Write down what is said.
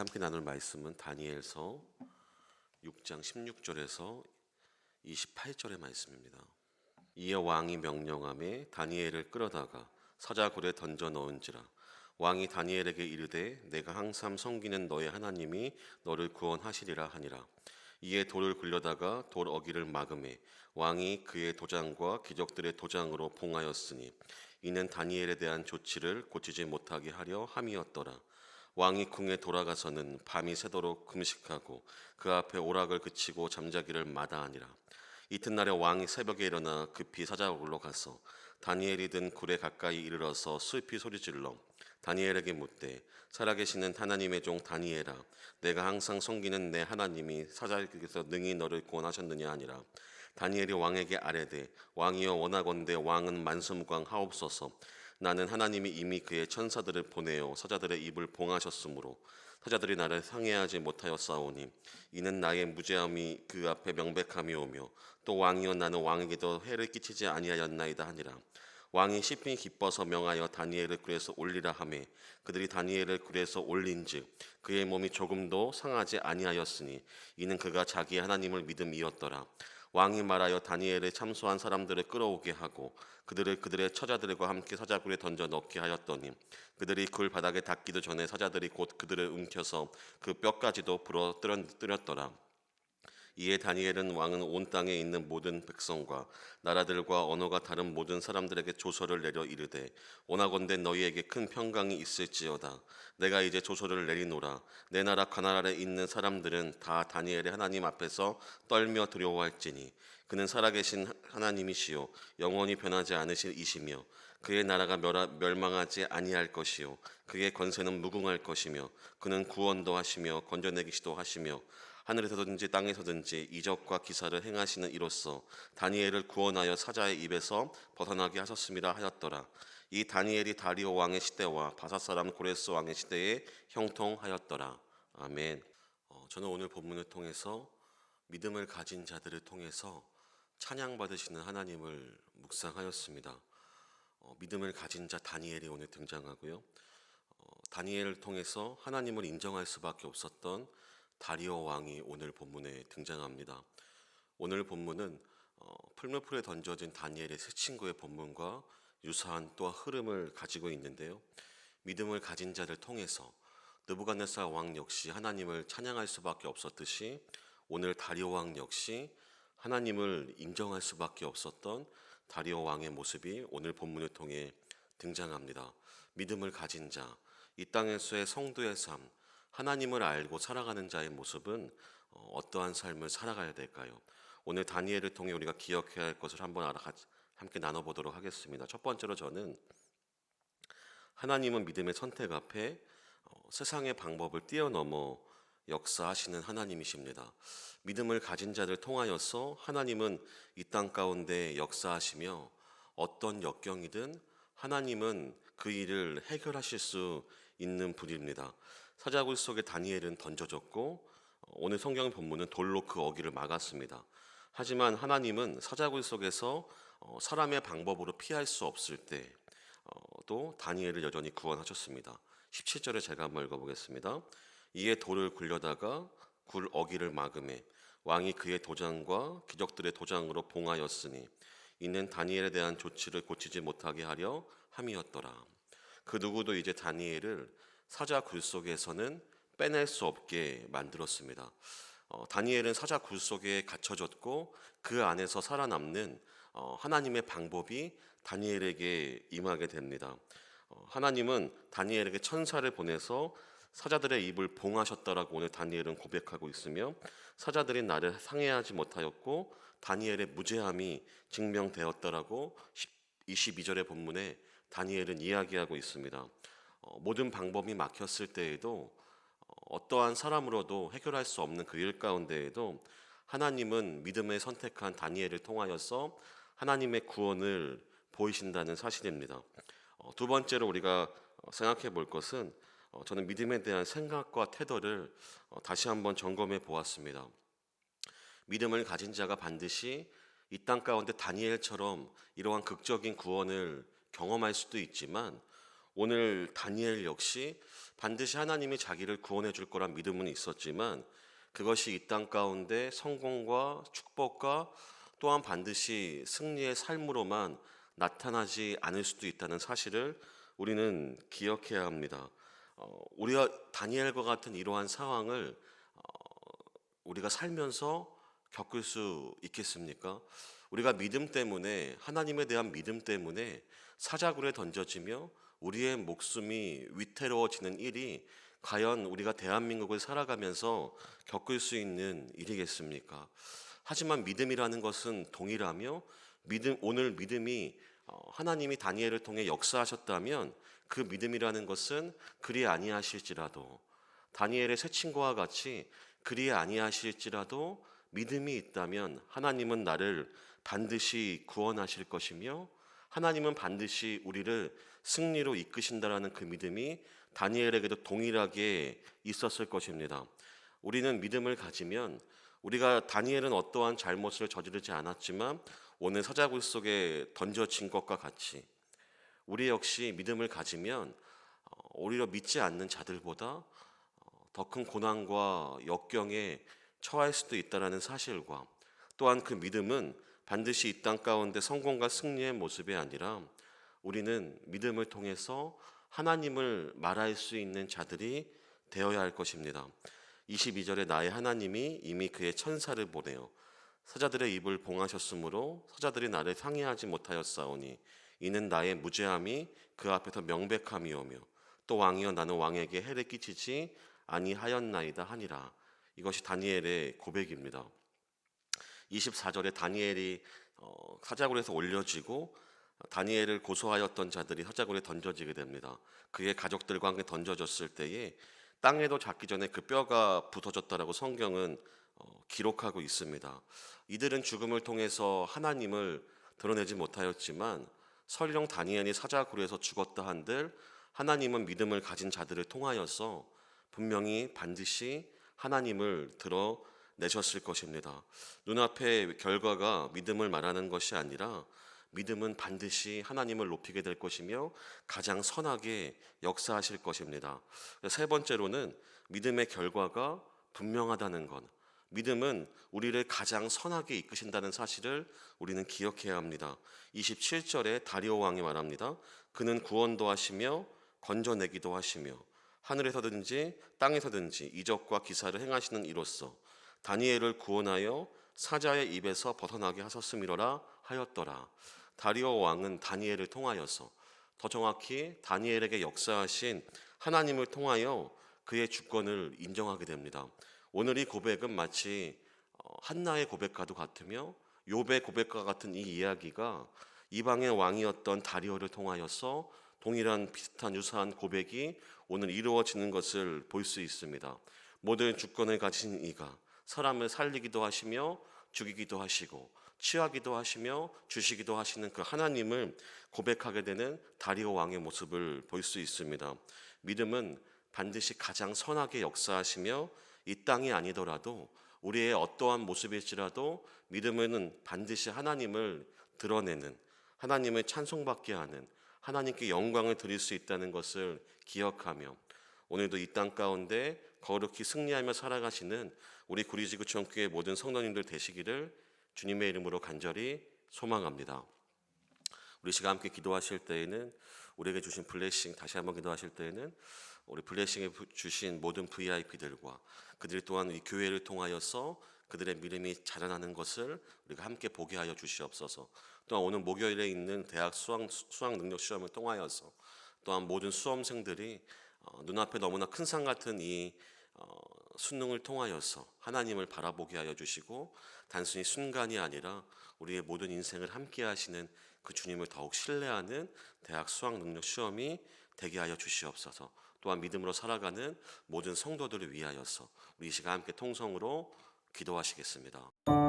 함께 나눌 말씀은 다니엘서 6장 16절에서 28절의 말씀입니다. 이에 왕이 명령하매 다니엘을 끌어다가 사자굴에 던져 넣은지라. 왕이 다니엘에게 이르되 내가 항상 섬기는 너의 하나님이 너를 구원하시리라 하니라. 이에 돌을 굴려다가 돌 어기를 막음에 왕이 그의 도장과 기적들의 도장으로 봉하였으니 이는 다니엘에 대한 조치를 고치지 못하게 하려 함이었더라. 왕이 궁에 돌아가서는 밤이 새도록 금식하고 그 앞에 오락을 그치고 잠자기를 마다하니라. 이튿날에 왕이 새벽에 일어나 급히 사자굴로 가서 다니엘이 든 굴에 가까이 이르러서 슬피 소리질러 다니엘에게 묻되 살아계시는 하나님의 종 다니엘아, 내가 항상 섬기는 내 하나님이 사자에게서 능히 너를 구원하셨느냐 하니라. 다니엘이 왕에게 아뢰되 왕이여 원하건대 왕은 만수무강하옵소서. 나는 하나님이 이미 그의 천사들을 보내어 사자들의 입을 봉하셨으므로 사자들이 나를 상해하지 못하였사오니 이는 나의 무죄함이 그 앞에 명백함이오며 또 왕이여 나는 왕에게도 해를 끼치지 아니하였나이다 하니라. 왕이 심히 기뻐서 명하여 다니엘을 굴에서 올리라 하매 그들이 다니엘을 굴에서 올린즉 그의 몸이 조금도 상하지 아니하였으니 이는 그가 자기 하나님을 믿음이었더라. 왕이 말하여 다니엘을 참소한 사람들을 끌어오게 하고 그들을 그들의 처자들과 함께 사자굴에 던져 넣게 하였더니 그들이 굴 바닥에 닿기도 전에 사자들이 곧 그들을 움켜서 그 뼈까지도 부러뜨렸더라. 이에 다니엘은 왕은 온 땅에 있는 모든 백성과 나라들과 언어가 다른 모든 사람들에게 조서를 내려 이르되 원하건대 너희에게 큰 평강이 있을지어다. 내가 이제 조서를 내리노라. 내 나라 가나안에 있는 사람들은 다 다니엘의 하나님 앞에서 떨며 두려워할지니 그는 살아계신 하나님이시요 영원히 변하지 않으실 이시며 그의 나라가 멸망하지 아니할 것이요 그의 권세는 무궁할 것이며 그는 구원도 하시며 건져내기시도 하시며 하늘에서든지 땅에서든지 이적과 기사를 행하시는 이로써 다니엘을 구원하여 사자의 입에서 벗어나게 하셨습니다 하였더라. 이 다니엘이 다리오 왕의 시대와 바사 사람 고레스 왕의 시대에 형통하였더라. 아멘. 저는 오늘 본문을 통해서 믿음을 가진 자들을 통해서 찬양받으시는 하나님을 묵상하였습니다. 믿음을 가진 자 다니엘이 오늘 등장하고요. 다니엘을 통해서 하나님을 인정할 수밖에 없었던 다리오 왕이 오늘 본문에 등장합니다. 오늘 본문은 풀무불에 던져진 다니엘의 세 친구의 본문과 유사한 또 흐름을 가지고 있는데요. 믿음을 가진 자를 통해서 느부갓네살 왕 역시 하나님을 찬양할 수밖에 없었듯이 오늘 다리오 왕 역시 하나님을 인정할 수밖에 없었던 다리오 왕의 모습이 오늘 본문을 통해 등장합니다. 믿음을 가진 자, 이 땅에서의 성도의 삶, 하나님을 알고 살아가는 자의 모습은 어떠한 삶을 살아가야 될까요? 오늘 다니엘을 통해 우리가 기억해야 할 것을 한번 함께 나눠보도록 하겠습니다. 첫 번째로 저는 하나님은 믿음의 선택 앞에 세상의 방법을 뛰어넘어 역사하시는 하나님이십니다. 믿음을 가진 자들 통하여서 하나님은 이 땅 가운데 역사하시며 어떤 역경이든 하나님은 그 일을 해결하실 수 있는 분입니다. 사자굴 속에 다니엘은 던져졌고 오늘 성경 본문은 돌로 그 어기를 막았습니다. 하지만 하나님은 사자굴 속에서 사람의 방법으로 피할 수 없을 때 또 다니엘을 여전히 구원하셨습니다. 17절에 제가 한번 읽어보겠습니다. 이에 돌을 굴려다가 굴 어기를 막음에 왕이 그의 도장과 기적들의 도장으로 봉하였으니 이는 다니엘에 대한 조치를 고치지 못하게 하려 함이었더라. 그 누구도 이제 다니엘을 사자 굴 속에서는 빼낼 수 없게 만들었습니다. 다니엘은 사자 굴 속에 갇혀졌고 그 안에서 살아남는 하나님의 방법이 다니엘에게 임하게 됩니다. 하나님은 다니엘에게 천사를 보내서 사자들의 입을 봉하셨다라고 오늘 다니엘은 고백하고 있으며 사자들이 나를 상해하지 못하였고 다니엘의 무죄함이 증명되었다라고 22절의 본문에 다니엘은 이야기하고 있습니다. 모든 방법이 막혔을 때에도 어떠한 사람으로도 해결할 수 없는 그 일 가운데에도 하나님은 믿음을 선택한 다니엘을 통하여서 하나님의 구원을 보이신다는 사실입니다. 두 번째로 우리가 생각해 볼 것은 저는 믿음에 대한 생각과 태도를 다시 한번 점검해 보았습니다. 믿음을 가진 자가 반드시 이 땅 가운데 다니엘처럼 이러한 극적인 구원을 경험할 수도 있지만 오늘 다니엘 역시 반드시 하나님이 자기를 구원해 줄 거란 믿음은 있었지만 그것이 이 땅 가운데 성공과 축복과 또한 반드시 승리의 삶으로만 나타나지 않을 수도 있다는 사실을 우리는 기억해야 합니다. 우리가 다니엘과 같은 이러한 상황을 우리가 살면서 겪을 수 있겠습니까? 우리가 믿음 때문에, 하나님에 대한 믿음 때문에 사자굴에 던져지며 우리의 목숨이 위태로워지는 일이 과연 우리가 대한민국을 살아가면서 겪을 수 있는 일이겠습니까? 하지만 믿음이라는 것은 동일하며 오늘 믿음이 하나님이 다니엘을 통해 역사하셨다면 그 믿음이라는 것은 그리 아니하실지라도, 다니엘의 세 친구와 같이 그리 아니하실지라도 믿음이 있다면 하나님은 나를 반드시 구원하실 것이며 하나님은 반드시 우리를 승리로 이끄신다라는 그 믿음이 다니엘에게도 동일하게 있었을 것입니다. 우리는 믿음을 가지면, 우리가 다니엘은 어떠한 잘못을 저지르지 않았지만 오늘 사자굴 속에 던져진 것과 같이 우리 역시 믿음을 가지면 오히려 믿지 않는 자들보다 더 큰 고난과 역경에 처할 수도 있다는 사실과, 또한 그 믿음은 반드시 이 땅 가운데 성공과 승리의 모습이 아니라 우리는 믿음을 통해서 하나님을 말할 수 있는 자들이 되어야 할 것입니다. 22절에 나의 하나님이 이미 그의 천사를 보내어 사자들의 입을 봉하셨으므로 사자들이 나를 상해하지 못하였사오니 이는 나의 무죄함이 그 앞에서 명백함이오며 또 왕이여 나는 왕에게 해를 끼치지 아니하였나이다 하니라. 이것이 다니엘의 고백입니다. 24절에 다니엘이 사자굴에서 올려지고 다니엘을 고소하였던 자들이 사자굴에 던져지게 됩니다. 그의 가족들과 함께 던져졌을 때에 땅에도 닿기 전에 그 뼈가 부서졌다라고 성경은 기록하고 있습니다. 이들은 죽음을 통해서 하나님을 드러내지 못하였지만 설령 다니엘이 사자굴에서 죽었다 한들 하나님은 믿음을 가진 자들을 통하여서 분명히 반드시 하나님을 드러내셨을 것입니다. 눈앞의 결과가 믿음을 말하는 것이 아니라 믿음은 반드시 하나님을 높이게 될 것이며 가장 선하게 역사하실 것입니다. 세 번째로는 믿음의 결과가 분명하다는 것. 믿음은 우리를 가장 선하게 이끄신다는 사실을 우리는 기억해야 합니다. 27절에 다리오 왕이 말합니다. 그는 구원도 하시며 건져내기도 하시며 하늘에서든지 땅에서든지 이적과 기사를 행하시는 이로써 다니엘을 구원하여 사자의 입에서 벗어나게 하셨음이로라 하였더라. 다리오 왕은 다니엘을 통하여서, 더 정확히 다니엘에게 역사하신 하나님을 통하여 그의 주권을 인정하게 됩니다. 오늘 이 고백은 마치 한나의 고백과도 같으며 욥의 고백과 같은 이 이야기가 이방의 왕이었던 다리오를 통하여서 동일한 비슷한 유사한 고백이 오늘 이루어지는 것을 볼 수 있습니다. 모든 주권을 가진 이가 사람을 살리기도 하시며 죽이기도 하시고 취하기도 하시며 주시기도 하시는 그 하나님을 고백하게 되는 다리오 왕의 모습을 볼 수 있습니다. 믿음은 반드시 가장 선하게 역사하시며 이 땅이 아니더라도 우리의 어떠한 모습일지라도 믿음은 반드시 하나님을 드러내는, 하나님을 찬송받게 하는, 하나님께 영광을 드릴 수 있다는 것을 기억하며 오늘도 이 땅 가운데 거룩히 승리하며 살아가시는 우리 구리지구청 교회 모든 성도님들 되시기를 주님의 이름으로 간절히 소망합니다. 우리 시간 함께 기도하실 때에는, 우리에게 주신 블레싱 다시 한번 기도하실 때에는 우리 블레싱에 주신 모든 VIP들과 그들 또한 이 교회를 통하여서 그들의 믿음이 자라나는 것을 우리가 함께 보게 하여 주시옵소서. 또한 오늘 목요일에 있는 대학 수학 능력 시험을 통하여서 또한 모든 수험생들이 눈앞에 너무나 큰 산 같은 이 수능을 통하여서 하나님을 바라보게 하여 주시고 단순히 순간이 아니라 우리의 모든 인생을 함께 하시는 그 주님을 더욱 신뢰하는 대학 수학 능력 시험이 되게 하여 주시옵소서. 또한 믿음으로 살아가는 모든 성도들을 위하여서 우리 이 시간 함께 통성으로 기도하시겠습니다.